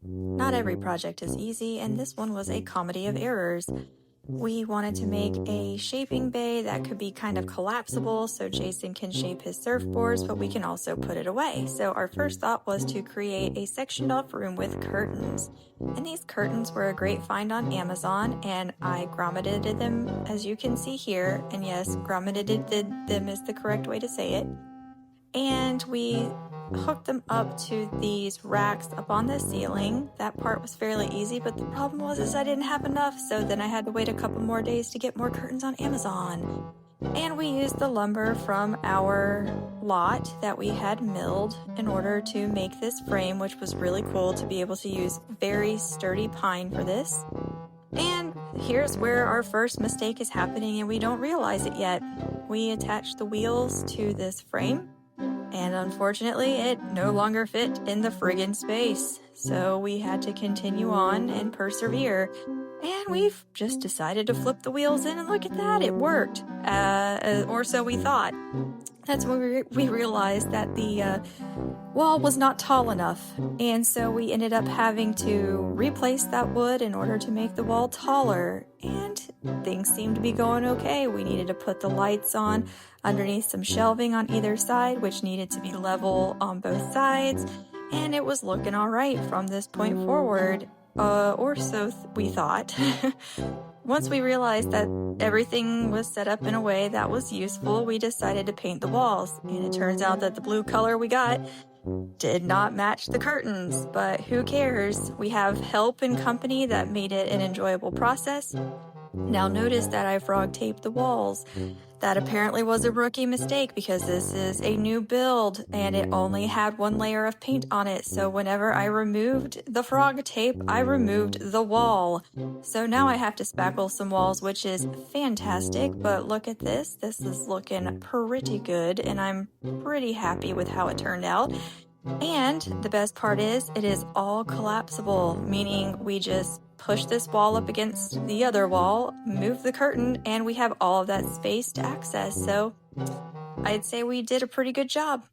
Not every project is easy, and this one was a comedy of errors. We wanted to make a shaping bay that could be kind of collapsible so Jason can shape his surfboards, but we can also put it away. So our first thought was to create a sectioned off room with curtains. And these curtains were a great find on Amazon, and I grommeted them as you can see here. And yes, grommeted them is the correct way to say it. And we hooked them up to these racks up on the ceiling. That part was fairly easy, but the problem was I didn't have enough, so then I had to wait a couple more days to get more curtains on Amazon. And we used the lumber from our lot that we had milled in order to make this frame, which was really cool to be able to use very sturdy pine for this. And here's where our first mistake is happening, and we don't realize it yet. We attached the wheels to this frame, and unfortunately it no longer fit in the friggin' space. So we had to continue on and persevere. And we've just decided to flip the wheels in, and look at that, it worked. Or so we thought. That's when we realized that the wall was not tall enough. And so we ended up having to replace that wood in order to make the wall taller. And things seemed to be going okay. We needed to put the lights on underneath some shelving on either side, which needed to be level on both sides. And it was looking all right from this point forward. Or so we thought. Once we realized that everything was set up in a way that was useful, we decided to paint the walls. And it turns out that the blue color we got did not match the curtains, but who cares? We have help and company that made it an enjoyable process. Now notice that I frog taped the walls. That apparently was a rookie mistake because this is a new build and it only had one layer of paint on it. So whenever I removed the frog tape, I removed the wall. So now I have to spackle some walls, which is fantastic. But look at this. This is looking pretty good and I'm pretty happy with how it turned out. And the best part is it is all collapsible, meaning we just push this wall up against the other wall, move the curtain, and we have all of that space to access. So I'd say we did a pretty good job.